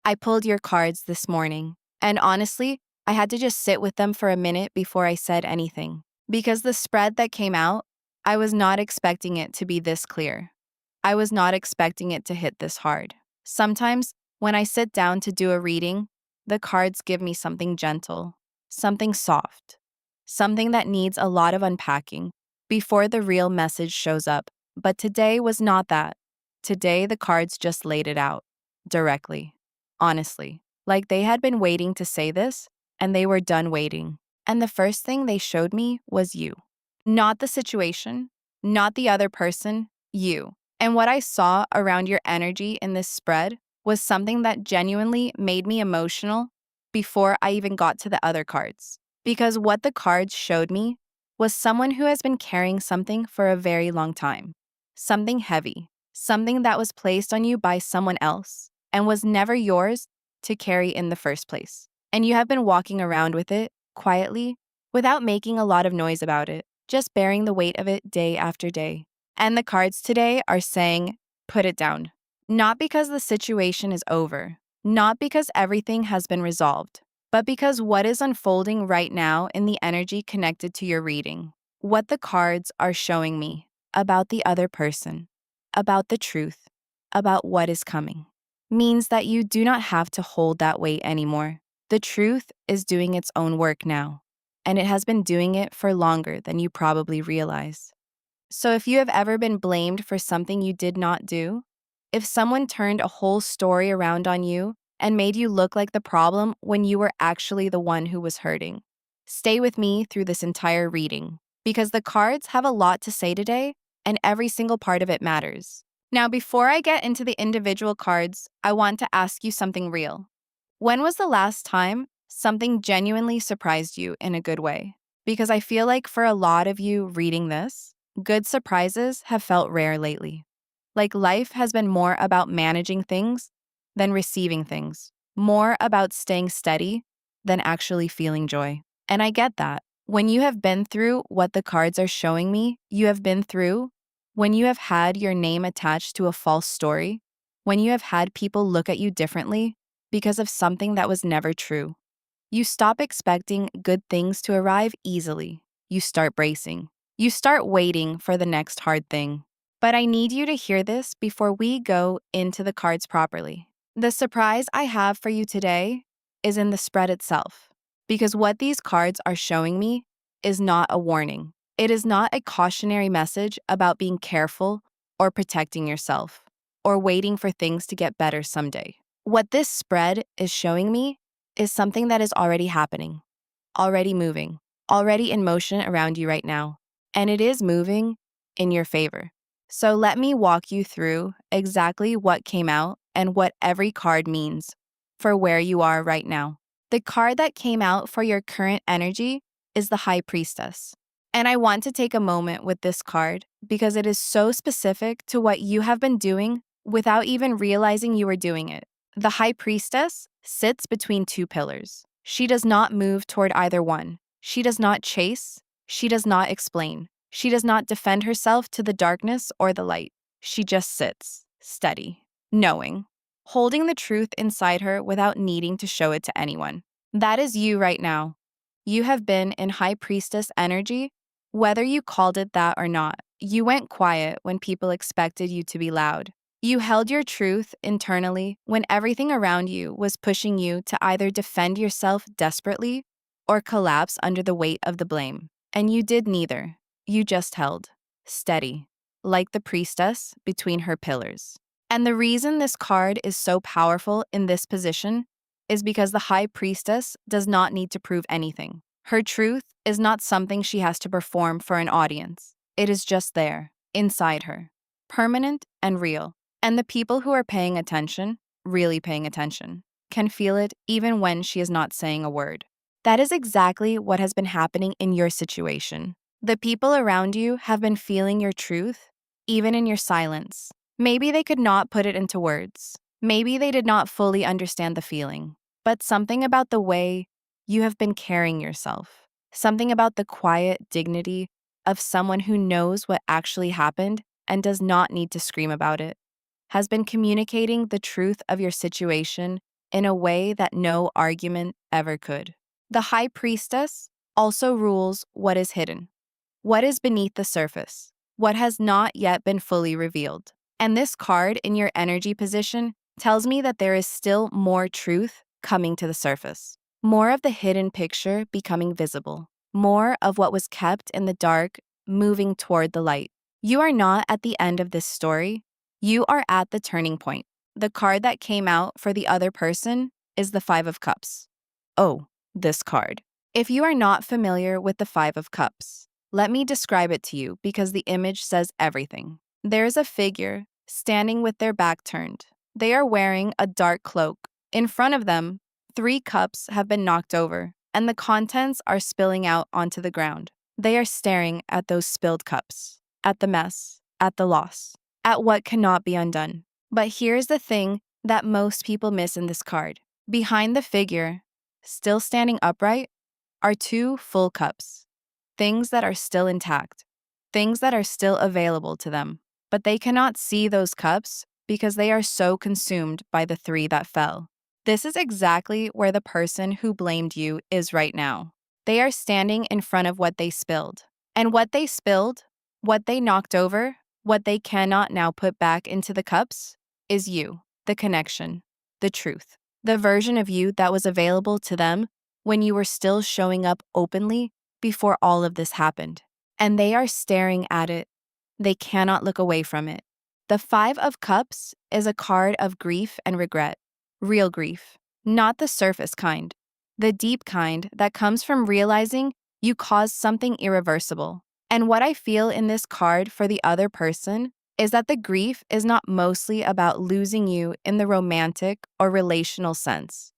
I pulled your cards this morning, and honestly, I had to just sit with them for a minute before I said anything. Because the spread that came out, I was not expecting it to be this clear. I was not expecting it to hit this hard. Sometimes, when I sit down to do a reading, the cards give me something gentle, something soft, something that needs a lot of unpacking before the real message shows up. But today was not that. Today, the cards just laid it out directly. Honestly, like they had been waiting to say this, and they were done waiting. And the first thing they showed me was you. Not the situation, not the other person, you. And what I saw around your energy in this spread was something that genuinely made me emotional before I even got to the other cards. Because what the cards showed me was someone who has been carrying something for a very long time. Something heavy, something that was placed on you by someone else and was never yours to carry in the first place. And you have been walking around with it quietly without making a lot of noise about it, just bearing the weight of it day after day. And the cards today are saying, put it down. Not because the situation is over, not because everything has been resolved, but because what is unfolding right now in the energy connected to your reading, what the cards are showing me about the other person, about the truth, about what is coming, means that you do not have to hold that weight anymore. The truth is doing its own work now, and it has been doing it for longer than you probably realize. So if you have ever been blamed for something you did not do, if someone turned a whole story around on you and made you look like the problem when you were actually the one who was hurting, stay with me through this entire reading, because the cards have a lot to say today, and every single part of it matters. Now, before I get into the individual cards, I want to ask you something real. When was the last time something genuinely surprised you in a good way? Because I feel like for a lot of you reading this, good surprises have felt rare lately. Like life has been more about managing things than receiving things, more about staying steady than actually feeling joy. And I get that. When you have been through what the cards are showing me you have been through, when you have had your name attached to a false story, when you have had people look at you differently because of something that was never true, you stop expecting good things to arrive easily. You start bracing. You start waiting for the next hard thing. But I need you to hear this before we go into the cards properly. The surprise I have for you today is in the spread itself. Because what these cards are showing me is not a warning. It is not a cautionary message about being careful or protecting yourself or waiting for things to get better someday. What this spread is showing me is something that is already happening, already moving, already in motion around you right now. And it is moving in your favor. So let me walk you through exactly what came out and what every card means for where you are right now. The card that came out for your current energy is the High Priestess. And I want to take a moment with this card because it is so specific to what you have been doing without even realizing you were doing it. The High Priestess sits between two pillars. She does not move toward either one. She does not chase. She does not explain. She does not defend herself to the darkness or the light. She just sits, steady, knowing, holding the truth inside her without needing to show it to anyone. That is you right now. You have been in High Priestess energy, whether you called it that or not. You went quiet when people expected you to be loud. You held your truth internally when everything around you was pushing you to either defend yourself desperately or collapse under the weight of the blame. And you did neither. You just held, steady, like the priestess between her pillars. And the reason this card is so powerful in this position is because the High Priestess does not need to prove anything. Her truth is not something she has to perform for an audience. It is just there, inside her, permanent and real. And the people who are paying attention, really paying attention, can feel it even when she is not saying a word. That is exactly what has been happening in your situation. The people around you have been feeling your truth, even in your silence. Maybe they could not put it into words. Maybe they did not fully understand the feeling. But something about the way you have been carrying yourself, something about the quiet dignity of someone who knows what actually happened and does not need to scream about it, has been communicating the truth of your situation in a way that no argument ever could. The High Priestess also rules what is hidden, what is beneath the surface, what has not yet been fully revealed. And this card in your energy position tells me that there is still more truth coming to the surface, more of the hidden picture becoming visible, more of what was kept in the dark moving toward the light. You are not at the end of this story, you are at the turning point. The card that came out for the other person is the Five of Cups. Oh, this card. If you are not familiar with the Five of Cups, let me describe it to you because the image says everything. There is a figure standing with their back turned. They are wearing a dark cloak. In front of them, 3 cups have been knocked over, and the contents are spilling out onto the ground. They are staring at those spilled cups, at the mess, at the loss, at what cannot be undone. But here's the thing that most people miss in this card. Behind the figure, still standing upright, are 2 full cups, things that are still intact, things that are still available to them. But they cannot see those cups because they are so consumed by the 3 that fell. This is exactly where the person who blamed you is right now. They are standing in front of what they spilled. And what they spilled, what they knocked over, what they cannot now put back into the cups, is you, the connection, the truth, the version of you that was available to them when you were still showing up openly before all of this happened. And they are staring at it. They cannot look away from it. The Five of Cups is a card of grief and regret. Real grief, not the surface kind. The deep kind that comes from realizing you caused something irreversible. And what I feel in this card for the other person is that the grief is not mostly about losing you in the romantic or relational sense,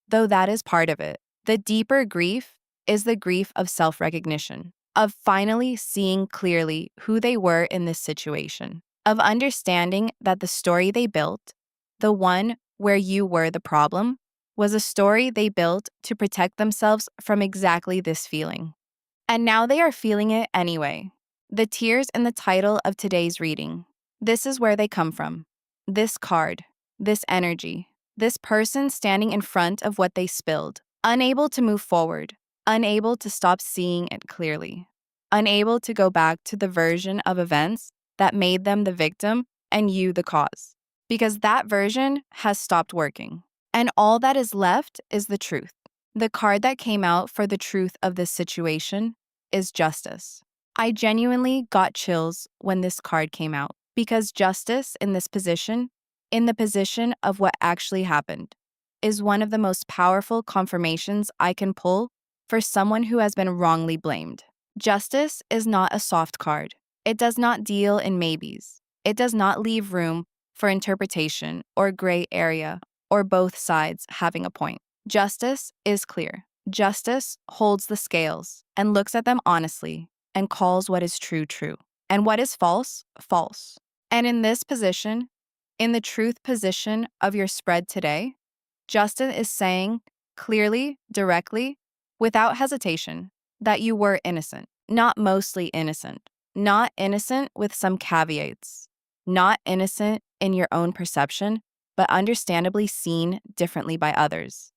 though that is part of it. The deeper grief is the grief of self-recognition, of finally seeing clearly who they were in this situation, of understanding that the story they built, the one where you were the problem, was a story they built to protect themselves from exactly this feeling. And now they are feeling it anyway. The tears in the title of today's reading. This is where they come from. This card, this energy, this person standing in front of what they spilled, unable to move forward, unable to stop seeing it clearly, unable to go back to the version of events that made them the victim and you the cause, because that version has stopped working. And all that is left is the truth. The card that came out for the truth of this situation is justice. I genuinely got chills when this card came out because justice in this position, in the position of what actually happened, is one of the most powerful confirmations I can pull for someone who has been wrongly blamed. Justice is not a soft card. It does not deal in maybes. It does not leave room for interpretation or gray area or both sides having a point. Justice is clear. Justice holds the scales and looks at them honestly and calls what is true, true, and what is false, false. And in this position, in the truth position of your spread today, justice is saying clearly, directly, without hesitation, that you were innocent, not mostly innocent, not innocent with some caveats, not innocent in your own perception, but understandably seen differently by others.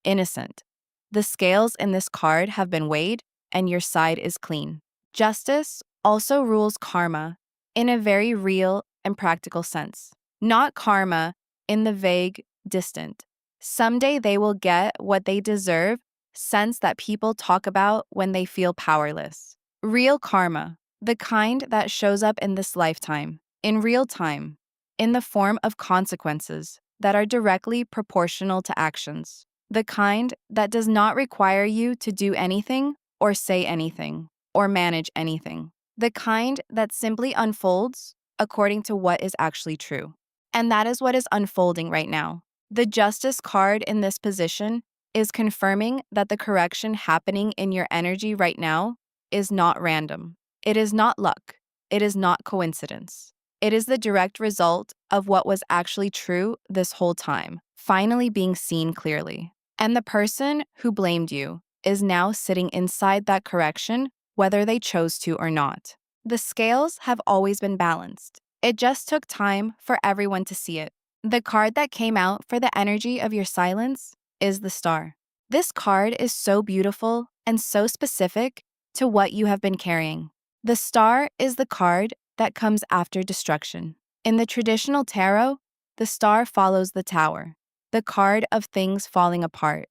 Innocent. The scales in this card have been weighed, and your side is clean. Justice also rules karma in a very real and practical sense. Not karma in the vague, distant. Someday they will get what they deserve sense that people talk about when they feel powerless. Real karma, the kind that shows up in this lifetime, in real time, in the form of consequences that are directly proportional to actions. The kind that does not require you to do anything or say anything or manage anything. The kind that simply unfolds according to what is actually true. And that is what is unfolding right now. The Justice card in this position is confirming that the correction happening in your energy right now is not random. It is not luck. It is not coincidence. It is the direct result of what was actually true this whole time, finally being seen clearly. And the person who blamed you is now sitting inside that correction, whether they chose to or not. The scales have always been balanced. It just took time for everyone to see it. The card that came out for the energy of your silence is the Star. This card is so beautiful and so specific to what you have been carrying. The Star is the card that comes after destruction. In the traditional tarot, the Star follows the Tower, the card of things falling apart,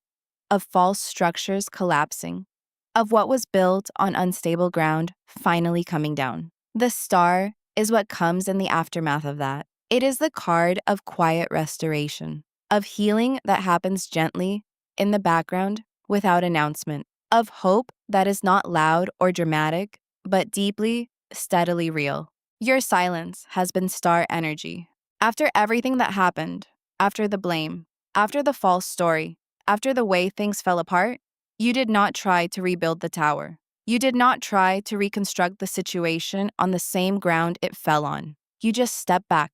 of false structures collapsing, of what was built on unstable ground finally coming down. The Star is what comes in the aftermath of that. It is the card of quiet restoration, of healing that happens gently in the background without announcement, of hope that is not loud or dramatic, but deeply, steadily real. Your silence has been Star energy. After everything that happened, after the blame, after the false story, after the way things fell apart, you did not try to rebuild the tower. You did not try to reconstruct the situation on the same ground it fell on. You just stepped back.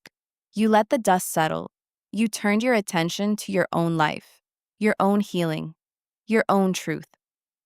You let the dust settle. You turned your attention to your own life, your own healing, your own truth,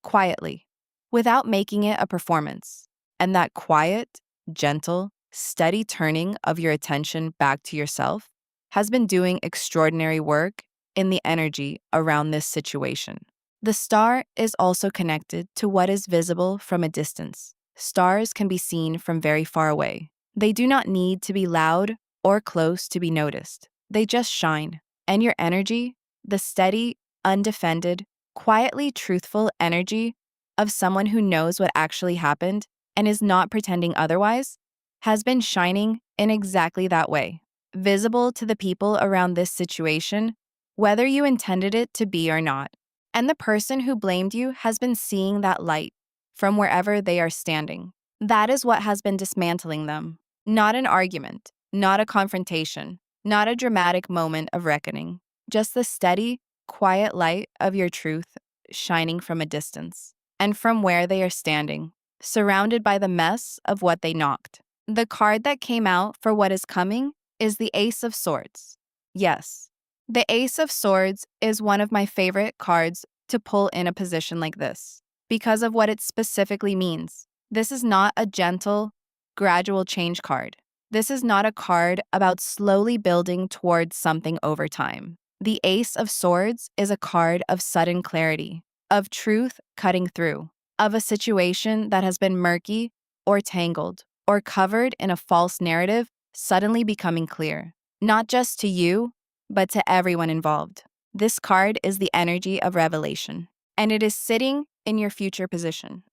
quietly, without making it a performance. And that quiet, gentle, steady turning of your attention back to yourself has been doing extraordinary work in the energy around this situation. The Star is also connected to what is visible from a distance. Stars can be seen from very far away. They do not need to be loud or close to be noticed. They just shine. And your energy, the steady, undefended, quietly truthful energy of someone who knows what actually happened and is not pretending otherwise, has been shining in exactly that way, visible to the people around this situation, whether you intended it to be or not. And the person who blamed you has been seeing that light from wherever they are standing. That is what has been dismantling them. Not an argument, not a confrontation, not a dramatic moment of reckoning, just the steady, quiet light of your truth shining from a distance and from where they are standing, surrounded by the mess of what they knocked. The card that came out for what is coming is the Ace of Swords. Yes, the Ace of Swords is one of my favorite cards to pull in a position like this because of what it specifically means. This is not a gentle, gradual change card. This is not a card about slowly building towards something over time. The Ace of Swords is a card of sudden clarity, of truth cutting through, of a situation that has been murky or tangled or covered in a false narrative suddenly becoming clear, not just to you, but to everyone involved. This card is the energy of revelation, and it is sitting in your future position.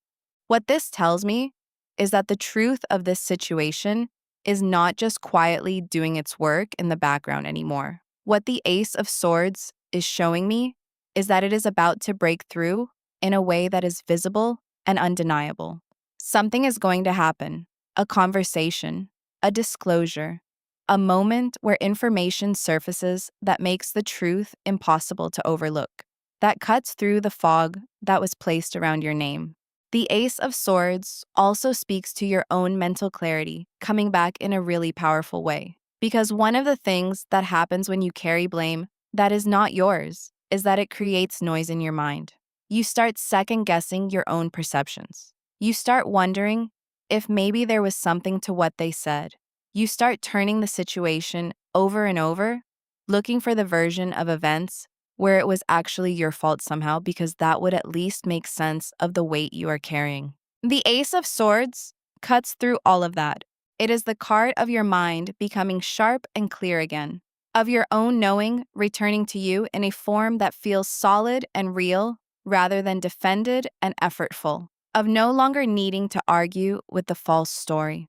What this tells me is that the truth of this situation is not just quietly doing its work in the background anymore. What the Ace of Swords is showing me is that it is about to break through in a way that is visible and undeniable. Something is going to happen, a conversation, a disclosure, a moment where information surfaces that makes the truth impossible to overlook, that cuts through the fog that was placed around your name. The Ace of Swords also speaks to your own mental clarity coming back in a really powerful way. Because one of the things that happens when you carry blame that is not yours is that it creates noise in your mind. You start second-guessing your own perceptions. You start wondering if maybe there was something to what they said. You start turning the situation over and over, looking for the version of events where it was actually your fault somehow, because that would at least make sense of the weight you are carrying. The Ace of Swords cuts through all of that. It is the card of your mind becoming sharp and clear again, of your own knowing returning to you in a form that feels solid and real rather than defended and effortful, of no longer needing to argue with the false story.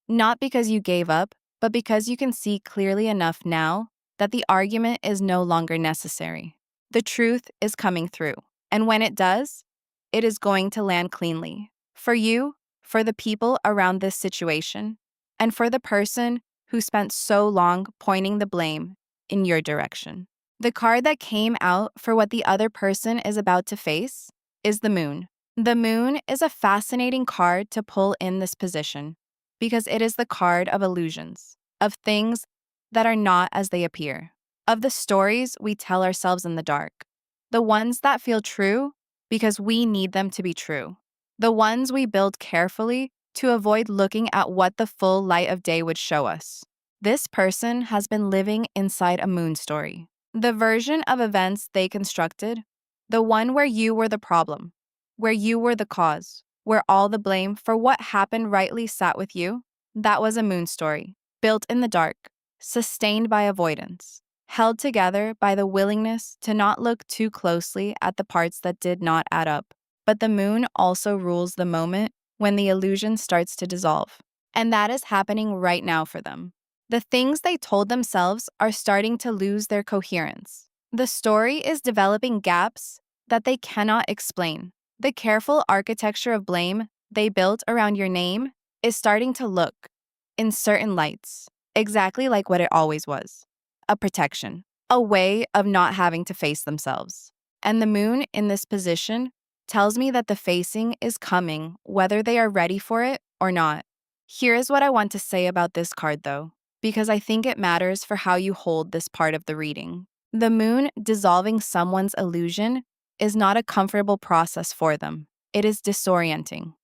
Not because you gave up, but because you can see clearly enough now that the argument is no longer necessary. The truth is coming through, and when it does, it is going to land cleanly. For you, for the people around this situation, and for the person who spent so long pointing the blame in your direction. The card that came out for what the other person is about to face is the Moon. The Moon is a fascinating card to pull in this position because it is the card of illusions, of things that are not as they appear, of the stories we tell ourselves in the dark, the ones that feel true because we need them to be true, the ones we build carefully to avoid looking at what the full light of day would show us. This person has been living inside a moon story. The version of events they constructed, the one where you were the problem, where you were the cause, where all the blame for what happened rightly sat with you, that was a moon story, built in the dark, sustained by avoidance, held together by the willingness to not look too closely at the parts that did not add up. But the moon also rules the moment when the illusion starts to dissolve. And that is happening right now for them. The things they told themselves are starting to lose their coherence. The story is developing gaps that they cannot explain. The careful architecture of blame they built around your name is starting to look, in certain lights, exactly like what it always was: a protection, a way of not having to face themselves. And the moon in this position tells me that the facing is coming, whether they are ready for it or not. Here is what I want to say about this card, though, because I think it matters for how you hold this part of the reading. The moon dissolving someone's illusion is not a comfortable process for them. It is disorienting,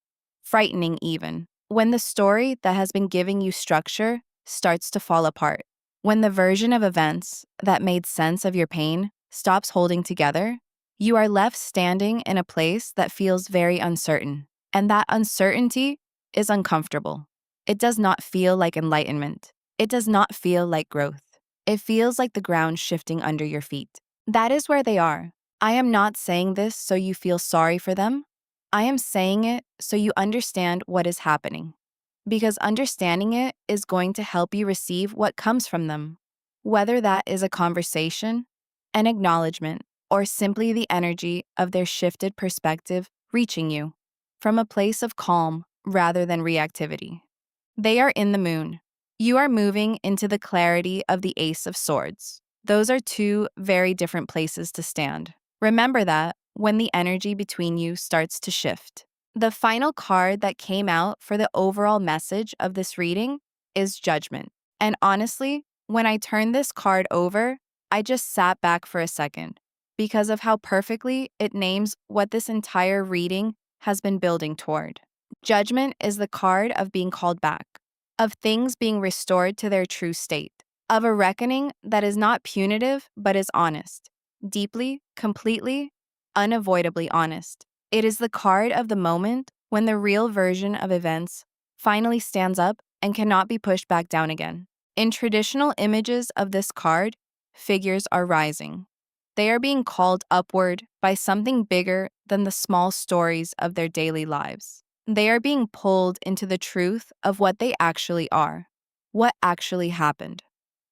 frightening even. When the story that has been giving you structure starts to fall apart, when the version of events that made sense of your pain stops holding together, you are left standing in a place that feels very uncertain. And that uncertainty is uncomfortable. It does not feel like enlightenment. It does not feel like growth. It feels like the ground shifting under your feet. That is where they are. I am not saying this so you feel sorry for them. I am saying it so you understand what is happening. Because understanding it is going to help you receive what comes from them. Whether that is a conversation, an acknowledgement, or simply the energy of their shifted perspective reaching you from a place of calm rather than reactivity. They are in the moon. You are moving into the clarity of the Ace of Swords. Those are two very different places to stand. Remember that when the energy between you starts to shift. The final card that came out for the overall message of this reading is Judgment. And honestly, when I turned this card over, I just sat back for a second because of how perfectly it names what this entire reading has been building toward. Judgment is the card of being called back, of things being restored to their true state, of a reckoning that is not punitive but is honest, deeply, completely, unavoidably honest. It is the card of the moment when the real version of events finally stands up and cannot be pushed back down again. In traditional images of this card, figures are rising. They are being called upward by something bigger than the small stories of their daily lives. They are being pulled into the truth of what they actually are, what actually happened,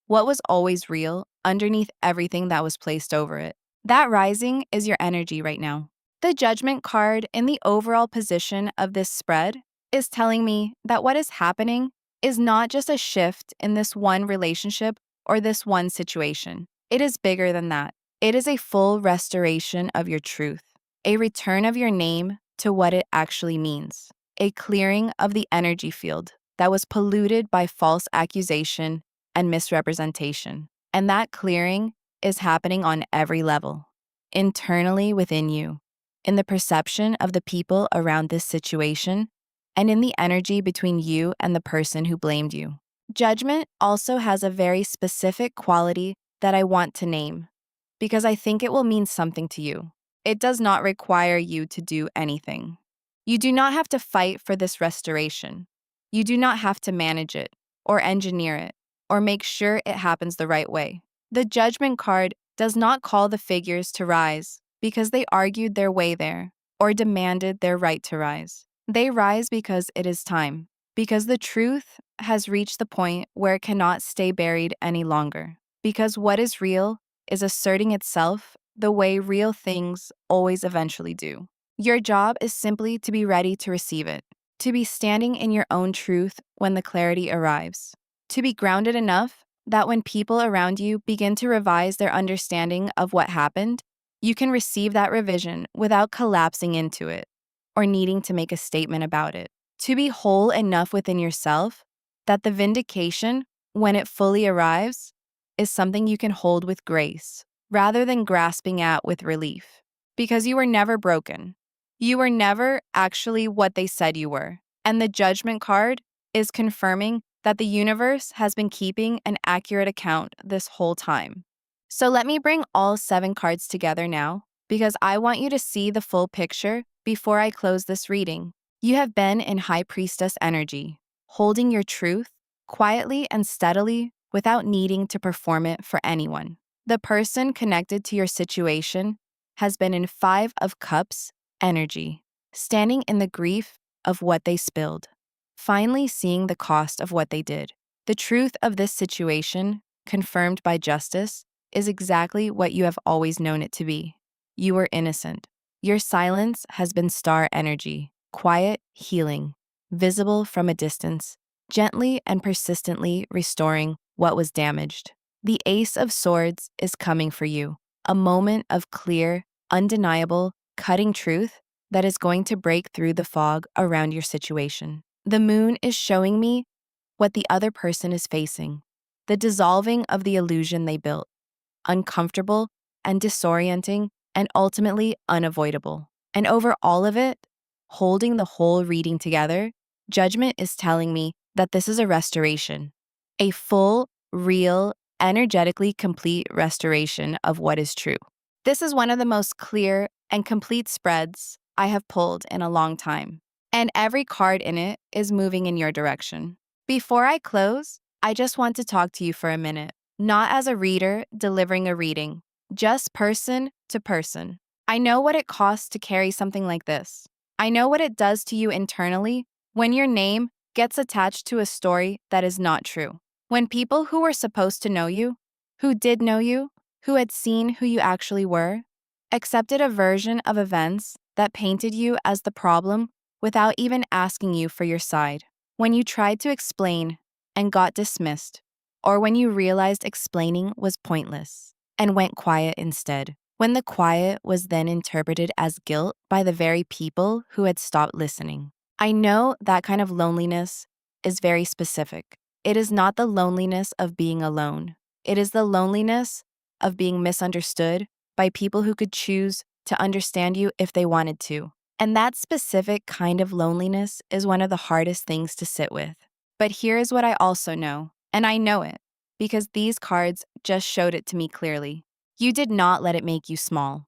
what was always real underneath everything that was placed over it. That rising is your energy right now. The Judgment card in the overall position of this spread is telling me that what is happening is not just a shift in this one relationship or this one situation. It is bigger than that. It is a full restoration of your truth, a return of your name to what it actually means, a clearing of the energy field that was polluted by false accusation and misrepresentation. And that clearing is happening on every level, internally within you, in the perception of the people around this situation, and in the energy between you and the person who blamed you. Judgment also has a very specific quality that I want to name, because I think it will mean something to you. It does not require you to do anything. You do not have to fight for this restoration. You do not have to manage it, or engineer it, or make sure it happens the right way. The Judgment card does not call the figures to rise because they argued their way there or demanded their right to rise. They rise because it is time, because the truth has reached the point where it cannot stay buried any longer, because what is real is asserting itself the way real things always eventually do. Your job is simply to be ready to receive it, to be standing in your own truth when the clarity arrives, to be grounded enough that when people around you begin to revise their understanding of what happened, you can receive that revision without collapsing into it or needing to make a statement about it. To be whole enough within yourself that the vindication, when it fully arrives, is something you can hold with grace rather than grasping at with relief. Because you were never broken. You were never actually what they said you were. And the Judgment card is confirming that the universe has been keeping an accurate account this whole time. So let me bring all 7 cards together now, because I want you to see the full picture before I close this reading. You have been in High Priestess energy, holding your truth quietly and steadily without needing to perform it for anyone. The person connected to your situation has been in 5 of Cups energy, standing in the grief of what they spilled, finally seeing the cost of what they did. The truth of this situation, confirmed by justice, is exactly what you have always known it to be. You were innocent. Your silence has been star energy, quiet, healing, visible from a distance, gently and persistently restoring what was damaged. The Ace of Swords is coming for you, a moment of clear, undeniable, cutting truth that is going to break through the fog around your situation. The moon is showing me what the other person is facing, the dissolving of the illusion they built, uncomfortable and disorienting and ultimately unavoidable. And over all of it, holding the whole reading together, Judgment is telling me that this is a restoration, a full, real, energetically complete restoration of what is true. This is one of the most clear and complete spreads I have pulled in a long time, and every card in it is moving in your direction. Before I close, I just want to talk to you for a minute, not as a reader delivering a reading, just person to person. I know what it costs to carry something like this. I know what it does to you internally when your name gets attached to a story that is not true. When people who were supposed to know you, who did know you, who had seen who you actually were, accepted a version of events that painted you as the problem without even asking you for your side. When you tried to explain and got dismissed, or when you realized explaining was pointless and went quiet instead. When the quiet was then interpreted as guilt by the very people who had stopped listening. I know that kind of loneliness is very specific. It is not the loneliness of being alone. It is the loneliness of being misunderstood by people who could choose to understand you if they wanted to. And that specific kind of loneliness is one of the hardest things to sit with. But here is what I also know, and I know it, because these cards just showed it to me clearly. You did not let it make you small.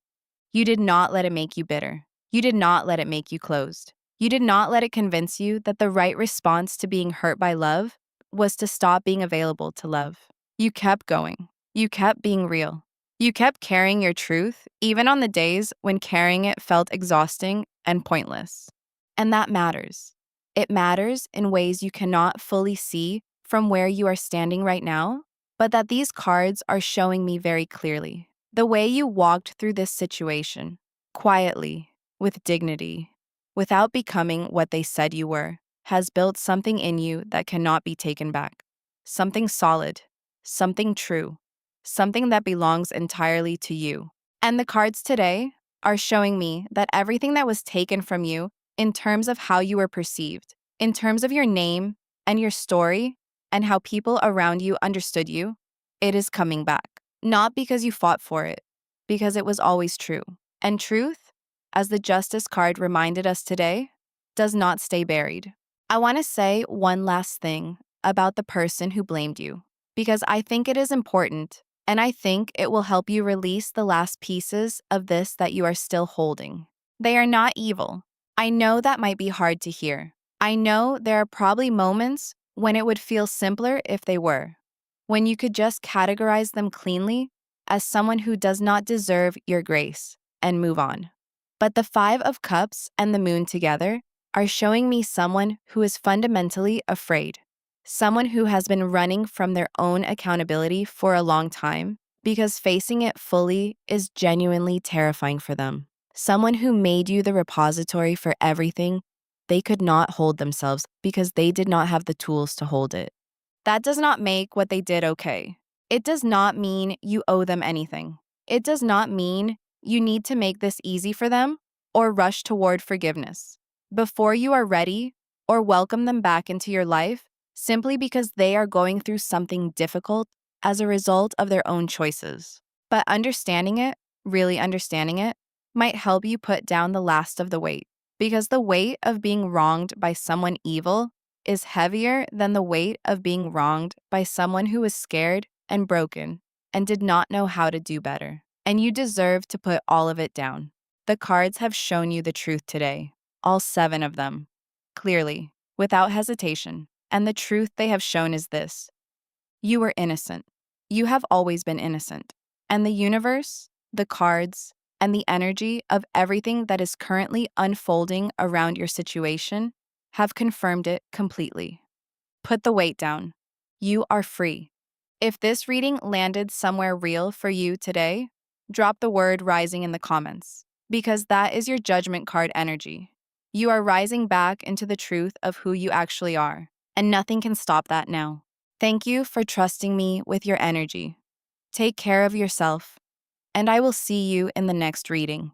You did not let it make you bitter. You did not let it make you closed. You did not let it convince you that the right response to being hurt by love was to stop being available to love. You kept going. You kept being real. You kept carrying your truth, even on the days when carrying it felt exhausting and pointless. And that matters. It matters in ways you cannot fully see from where you are standing right now, but that these cards are showing me very clearly. The way you walked through this situation, quietly, with dignity, without becoming what they said you were, has built something in you that cannot be taken back. Something solid, something true, something that belongs entirely to you. And the cards today are showing me that everything that was taken from you in terms of how you were perceived, in terms of your name and your story and how people around you understood you, it is coming back. Not because you fought for it, because it was always true. And truth, as the Justice card reminded us today, does not stay buried. I want to say one last thing about the person who blamed you, because I think it is important, and I think it will help you release the last pieces of this that you are still holding. They are not evil. I know that might be hard to hear. I know there are probably moments when it would feel simpler if they were, when you could just categorize them cleanly as someone who does not deserve your grace and move on. But the 5 of Cups and the moon together are showing me someone who is fundamentally afraid, someone who has been running from their own accountability for a long time because facing it fully is genuinely terrifying for them. Someone who made you the repository for everything they could not hold themselves because they did not have the tools to hold it. That does not make what they did okay. It does not mean you owe them anything. It does not mean you need to make this easy for them or rush toward forgiveness before you are ready or welcome them back into your life simply because they are going through something difficult as a result of their own choices. But understanding it, really understanding it, might help you put down the last of the weight, because the weight of being wronged by someone evil is heavier than the weight of being wronged by someone who was scared and broken and did not know how to do better. And you deserve to put all of it down. The cards have shown you the truth today, all 7 of them, clearly, without hesitation. And the truth they have shown is this: you were innocent. You have always been innocent. And the universe, the cards, and the energy of everything that is currently unfolding around your situation have confirmed it completely. Put the weight down. You are free. If this reading landed somewhere real for you today, drop the word rising in the comments, because that is your judgment card energy. You are rising back into the truth of who you actually are, and nothing can stop that now. Thank you for trusting me with your energy. Take care of yourself, and I will see you in the next reading.